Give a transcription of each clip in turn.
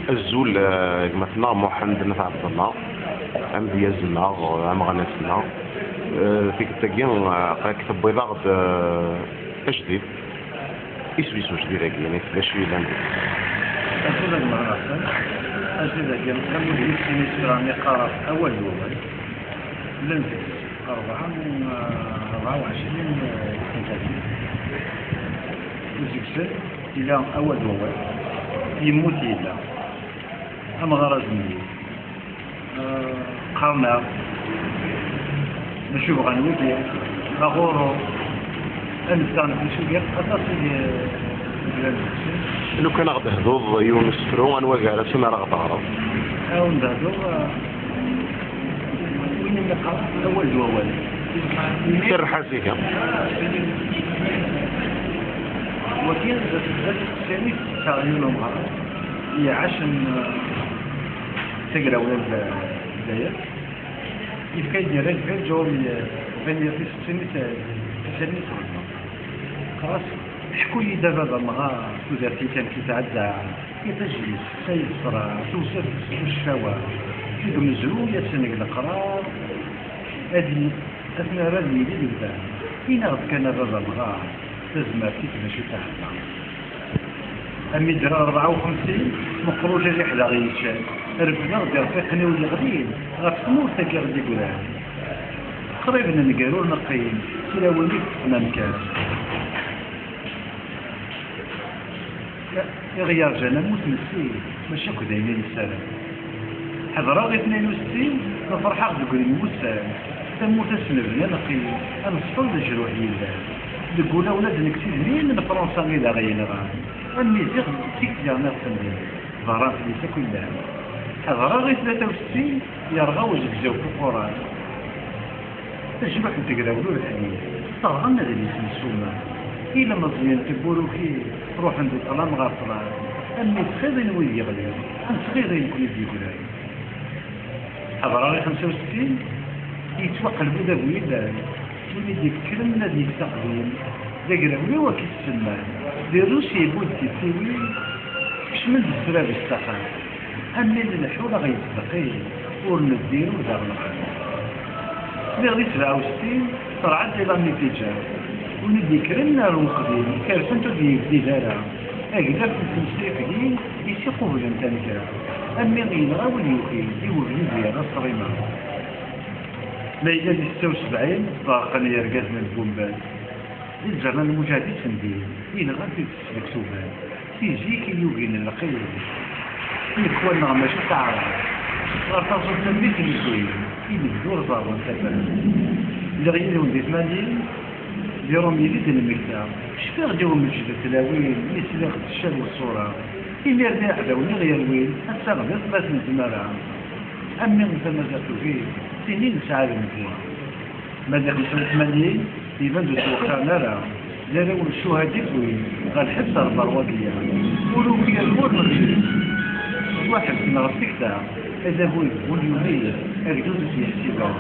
الزول مثلا محمد بن عبد الله عم ديازنا عم غناسنا في كتاكي كتب بيضاغ أجديد يسوي جديد يعني باش يلان أجل المراسل أجل أجل كم يجب أن يقرأ أول لنفس 24 كتابي وزكسل إلى أول يموت إلا أما غرض مني قرنا نشوف غنوكي غورو أنسان نشوف أتصل لو كان غدا هدوض يونس فرو أنوا قالت ما راه تعرف أو ندهدو وين نقرأ أول سر حاسيكا وكان ذات الثاني تعليم مهارة هي عشان تقرا ولا البداية يبقى يدير غير جواب بين الثاني خلاص شكون اللي دابا مع تودرتي كان كيتعدى كتجلس سيسرى توصل الشفاوة كيدو مزرو يسنق القرار هذه أثناء رادي اللي يبدا فين غد كان الرضا بغا تزمر كيف ماشي تاعنا أمي درا 54 مخروج الرحلة غيتشان ربنا غدير فيقني ولا غدير غتموت تاكي غدي يقولها قريبنا نقالوا نقيم كلا وليد في مكان يا غيار جانا موت مسي ماشي كو دايما السلام حضرا غير 62 نفرحا تقول نموت سلام تموت اسنبنا نقيم نصل الجروح يلا نقول ولاد نكتب مين من فرنسا غير غينا أمي زيغ تيك ديالنا السندين ظهران فليسا كلها حضرا غير 63 يرغى وزكزاو في القرآن تجمع تقراولو الحنين طبعا هذا اللي اسم السومة إلا مزيان تقولوا كي روح عند الطلام غافرة أمي صغيرين وين يغليو أم صغيرين كل يقولها حضرا غير 65 يتوقلبوا ذا بويدان وين يذكرنا ذيك تقديم ذاكراولي وكي تسمى دي روسيا بود تسوي باش من السراب الساحة أمي الحولة غيتصدقي ورنديرو دار الخير اللي غادي 67 طلعت إلى النتيجة وندي كرنا المقدم كارثنتو دي دارا أقدر تمسيك دي يسيقوا بالانتانكا أمي غينغا واليوكي يوبني زيادة صريمة ليلة 76 ضاقا يرقاز من البومبان الجرنال المجاهدين سندين ينغا في تسلك سوبان تيجيك يوغين اللقيل يكون نغماشي تعرف غرطاسو تنبيت الكوين يبدو رضاوان تفاهم لغيين ولدي 80 ديرهم يديد المكتاب شفير ديرهم مجد التلاوين يسلق الشاب والصورة يمير دي عداوني غير وين أستغذر بس من زمارة أمي نتمزقوا فيه سنين سعادة مزيان ماذا 85 يبان دو توقعنا لا لا لو الشهادة وين غالحبس البروادية ولو في المور مغير واحد من غسكتا هذا بوي واليومية أرجوز في حسيبها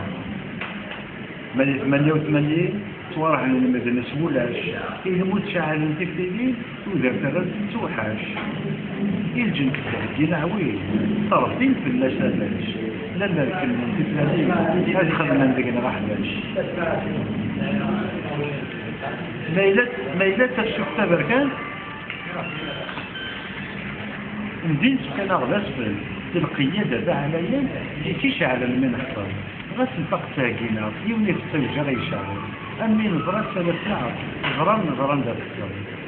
ماذا 88 توارح لنا ماذا نسولاش يموت شعال التكتيكين وذا ثلاث توحاش الجن كتاعدين عويل طرفين في اللساباش لما الكلمة تفهمين هذه خدمة ندقنا غحباش ميلات الشفتا بركان ندين سكان أغلاس تلقية دابا عليا جيتيش على المن اختار غاس الفقط ساقينا يوني في السوجة غيشعر أمي نظرات 3 ساعات نظران دار السوجة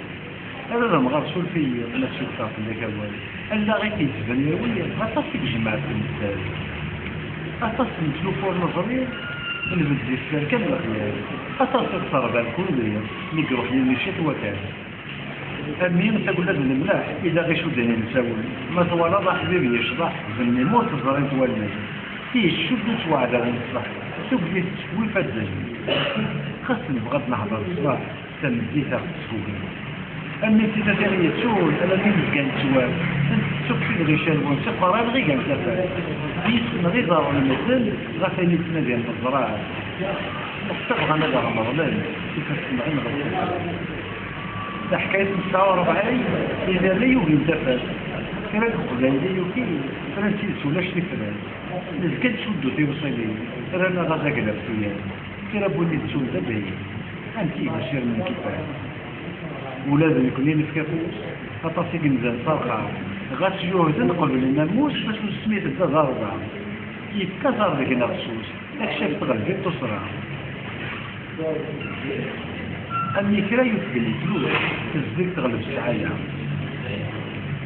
هذا مغرسول في نفس الطاق اللي كوالي ألا غير كيزبن يويا غطاسك جماعة المثال غطاسك نتلوفور نظرية نبدي السر كامل الخيال غطاسك صربان كلية نقروح للمشيط وكان أمين تقول لك الملاح إذا غيشو داني نساول ما طوالا ضا حبيبي يشضح زمني موت الزرين تولي فيه شو توعد على الصباح تبدي تسوي فدج خاص نبغى نهضر الصباح تمديتها تسوي أمي تتدري تسول أنا مين كان تسوال أنت تسوق في الغشال ونسق قرار غير كان تفعل بيس نغير ضار المثل غفاني تنادي عند الزراعة وقتبغى نادى رمضان كيف تسمعين غير حكاية 49 إذا لا يوجد تفعل كراك قبايلي وكي فرنسي سولاش تفران نزكد شدو تيوصيلي رانا غازا قلب فيا كرا بوني تسول دابي انتي بشير من كيفاش ولازم يكون لي نفكافوس اطاسي كنزان صرخة غاس يوهدن قبل الناموس باش نسميت التضاربة يتكسر ذاك النغسوس اكشف تغلبي تصرى أني كرا يتقلي فلوس تزدك تغلب السعاية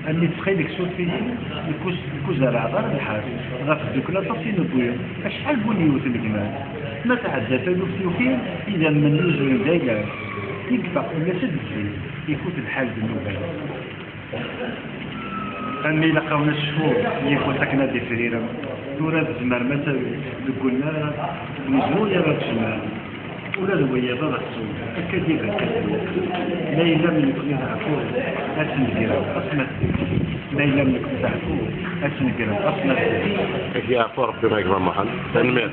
أني تخيلك صوت فيه الكوزة عبارة الحاج غاف الدوكلا تصين بويا أشحال بني يوث الجمال ما تعدى تلوف يوكين إذا من يوزن دايلا يكفى ولا سدسي يفوت الحال بالنوبة أني لقاونا الشهور يكون سكنة دي فريرة تورا الزمر متى لقلنا نزول يا رب الجمال ولا دوية ضغط السوق أكديك الكسر ليلة من يكون يضعفوه أسنقرا أصمت ليلة من يكون يضعفوه أسنقرا أصمت يا ربي ما يقبل محل تنمية